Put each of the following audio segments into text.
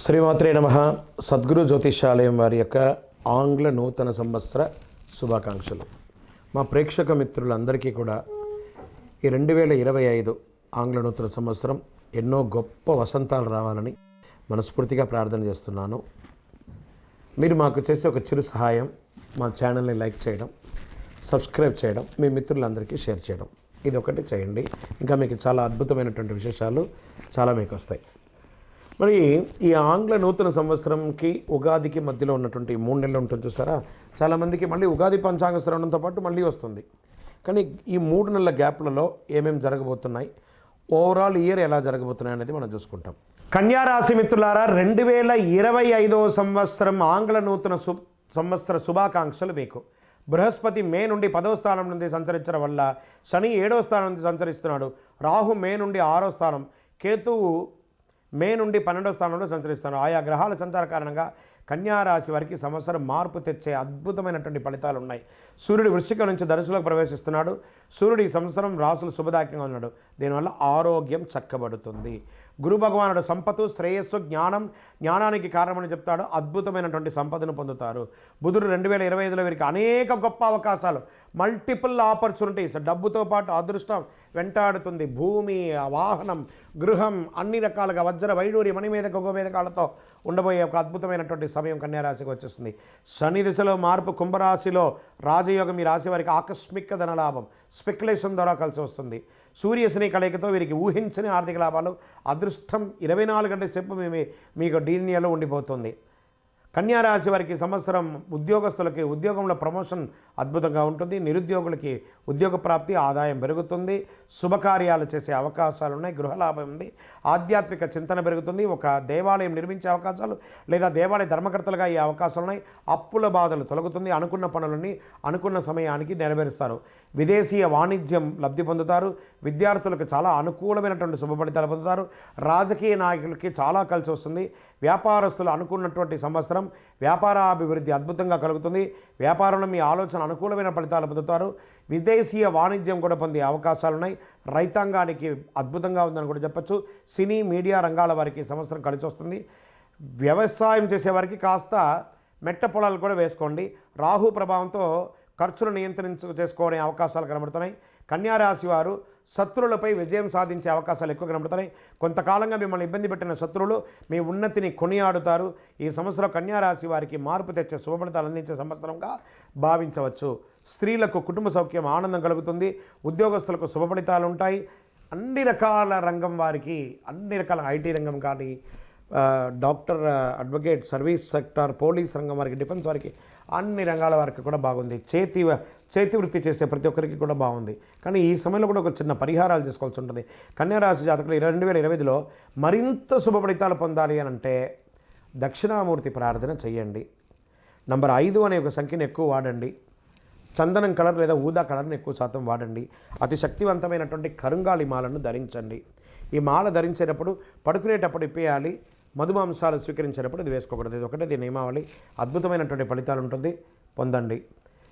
శ్రీమాత్రే నమః. సద్గురు జ్యోతిషాలయం వారి యొక్క ఆంగ్ల నూతన సంవత్సర శుభాకాంక్షలు. మా ప్రేక్షక మిత్రులందరికీ కూడా ఈ 2025 ఆంగ్ల నూతన సంవత్సరం ఎన్నో గొప్ప వసంతాలు రావాలని మనస్ఫూర్తిగా ప్రార్థన చేస్తున్నాను. మీరు మాకు చేసే ఒక చిరు సహాయం, మా ఛానల్ని లైక్ చేయడం, సబ్స్క్రైబ్ చేయడం, మీ మిత్రులందరికీ షేర్ చేయడం, ఇది ఒకటి చేయండి. ఇంకా మీకు చాలా అద్భుతమైనటువంటి విశేషాలు చాలా మీకు వస్తాయి. మరి ఈ ఆంగ్ల నూతన సంవత్సరంకి ఉగాదికి మధ్యలో ఉన్నటువంటి 3 నెలలు ఉంటుంది చూసారా. చాలామందికి మళ్ళీ ఉగాది పంచాంగ శ్రవణంతో పాటు మళ్ళీ వస్తుంది. కానీ ఈ 3 నెలల గ్యాప్లలో ఏమేమి జరగబోతున్నాయి, ఓవరాల్ ఇయర్ ఎలా జరగబోతున్నాయి అనేది మనం చూసుకుంటాం. కన్యారాశి మిత్రులారా, 2025 సంవత్సరం ఆంగ్ల నూతన సంవత్సర శుభాకాంక్షలు మీకు. బృహస్పతి మే నుండి 10వ స్థానం నుండి సంచరించడం వల్ల శని 7వ స్థానం నుండి సంచరిస్తున్నాడు. రాహు మే నుండి 6వ స్థానం, కేతువు మే నుండి 12వ స్థానంలో సంచరిస్తున్నారు. ఆయా గ్రహాల సంచార కారణంగా కన్యారాశి వారికి సంవత్సరం మార్పు తెచ్చే అద్భుతమైనటువంటి ఫలితాలు ఉన్నాయి. సూర్యుడు వృశ్చికం నుంచి ధనుసులోకి ప్రవేశిస్తున్నాడు. సూర్యుడు ఈ సంవత్సరం రాసులు శుభదాయకంగా ఉన్నాడు. దీనివల్ల ఆరోగ్యం చక్కబడుతుంది. గురు భగవానుడు సంపత్తు, శ్రేయస్సు, జ్ఞానానికి కారణమని చెప్తాడు. అద్భుతమైనటువంటి సంపదను పొందుతారు. బుధుడు 2025లో వీరికి అనేక గొప్ప అవకాశాలు, మల్టిపుల్ ఆపర్చునిటీస్, డబ్బుతో పాటు అదృష్టం వెంటాడుతుంది. భూమి, వాహనం, గృహం, అన్ని రకాలుగా వజ్ర వైడూరి మణి మీద గొగ్గ మీద కాళ్ళతో ఉండబోయే ఒక అద్భుతమైనటువంటి సమయం కన్యారాశికి వచ్చేస్తుంది. శని దిశలో మార్పు, కుంభరాశిలో రాజయోగం ఈ రాశి వారికి ఆకస్మిక ధనలాభం, స్పెక్యులేషన్ ద్వారా కలిసి వస్తుంది. సూర్యశని కలయికతో వీరికి ఊహించని ఆర్థిక లాభాలు, అదృష్టం 24 గంటల సేపు మీకు డీనియాలో ఉండిపోతుంది. కన్యారాశి వారికి సంవత్సరం ఉద్యోగస్తులకి ఉద్యోగంలో ప్రమోషన్ అద్భుతంగా ఉంటుంది. నిరుద్యోగులకి ఉద్యోగ ప్రాప్తి, ఆదాయం పెరుగుతుంది. శుభకార్యాలు చేసే అవకాశాలు ఉన్నాయి. గృహలాభం ఉంది. ఆధ్యాత్మిక చింతన పెరుగుతుంది. ఒక దేవాలయం నిర్మించే అవకాశాలు లేదా దేవాలయ ధర్మకర్తలుగా ఈ అవకాశాలు ఉన్నాయి. అప్పుల బాధలు తొలగుతుంది. అనుకున్న పనులని అనుకున్న సమయానికి నెరవేరుస్తారు. విదేశీయ వాణిజ్యం లబ్ధి పొందుతారు. విద్యార్థులకు చాలా అనుకూలమైనటువంటి శుభ ఫలితాలు పొందుతారు. రాజకీయ నాయకులకి చాలా కలిసి వస్తుంది. వ్యాపారస్తులు అనుకున్నటువంటి సంవత్సరం వ్యాపారాభివృద్ధి అద్భుతంగా కలుగుతుంది. వ్యాపారంలో మీ ఆలోచన అనుకూలమైన ఫలితాలు పొందుతారు. విదేశీయ వాణిజ్యం కూడా పొందే అవకాశాలు ఉన్నాయి. రైతాంగానికి అద్భుతంగా ఉందని కూడా చెప్పచ్చు. సినీ, మీడియా రంగాల వారికి సంవత్సరం కలిసి వస్తుంది. వ్యవసాయం చేసేవారికి కాస్త మెట్ట పొలాలు కూడా వేసుకోండి. రాహు ప్రభావంతో ఖర్చులు చేసుకోవడం అవకాశాలు కనబడుతున్నాయి. కన్యారాశి వారు శత్రువులపై విజయం సాధించే అవకాశాలు ఎక్కువ కనబడుతున్నాయి. కొంతకాలంగా మిమ్మల్ని ఇబ్బంది పెట్టిన శత్రువులు మీ ఉన్నతిని కొనియాడుతారు. ఈ సంవత్సరం కన్యారాశి వారికి మార్పు తెచ్చే శుభఫలితాలు అందించే సంవత్సరంగా భావించవచ్చు. స్త్రీలకు కుటుంబ సౌఖ్యం, ఆనందం కలుగుతుంది. ఉద్యోగస్తులకు శుభఫలితాలు ఉంటాయి. అన్ని రకాల రంగం వారికి, అన్ని రకాల ఐటీ రంగం కానీ, doctor, advocate, service sector, police రంగం వారికి, డిఫెన్స్ వారికి, అన్ని రంగాల వారికి కూడా బాగుంది. చేతి వృత్తి చేసే ప్రతి ఒక్కరికి కూడా బాగుంది. కానీ ఈ సమయంలో కూడా ఒక చిన్న పరిహారాలు చేసుకోవాల్సి ఉంటుంది. కన్యారాశి జాతకులు 2025లో మరింత శుభ ఫలితాలు పొందాలి అని అంటే దక్షిణామూర్తి ప్రార్థన చేయండి. నంబర్ 5 అనే ఒక సంఖ్యను ఎక్కువ వాడండి. చందనం కలర్ లేదా ఊదా కలర్ని ఎక్కువ శాతం వాడండి. అతి శక్తివంతమైనటువంటి కరుంగాలి మాలను ధరించండి. ఈ మాల ధరించేటప్పుడు పడుకునేటప్పుడు ఇప్పేయాలి. మధుమాంసాలు స్వీకరించేటప్పుడు ఇది వేసుకోకూడదు. ఇది ఒకటే దీని నియమావళి. అద్భుతమైనటువంటి ఫలితాలు ఉంటుంది, పొందండి.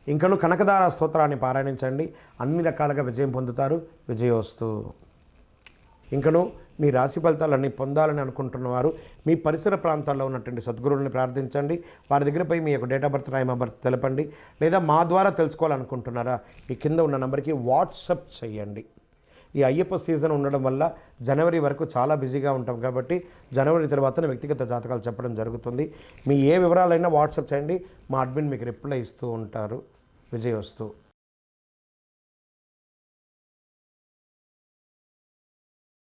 ఇంకను కనకదార స్తోత్రాన్ని పారాయణించండి. అన్ని రకాలుగా విజయం పొందుతారు. విజయోస్తు. ఇంకను మీ రాశి ఫలితాలన్నీ పొందాలని అనుకుంటున్నవారు మీ పరిసర ప్రాంతాల్లో ఉన్నటువంటి సద్గురువుని ప్రార్థించండి. వారి దగ్గర పోయి మీ యొక్క date of birth, time of birth తెలపండి. లేదా మా ద్వారా తెలుసుకోవాలనుకుంటున్నారా, ఈ కింద ఉన్న నెంబర్కి వాట్సప్ చేయండి. ఈ అయ్యప్ప సీజన్ ఉండడం వల్ల జనవరి వరకు చాలా బిజీగా ఉంటాం కాబట్టి జనవరి తర్వాత వ్యక్తిగత జాతకాలు చెప్పడం జరుగుతుంది. మీ ఏ వివరాలైనా వాట్సాప్ చేయండి. మా అడ్మిన్ మీకు రిప్లై ఇస్తూ ఉంటారు. విజయోస్తు.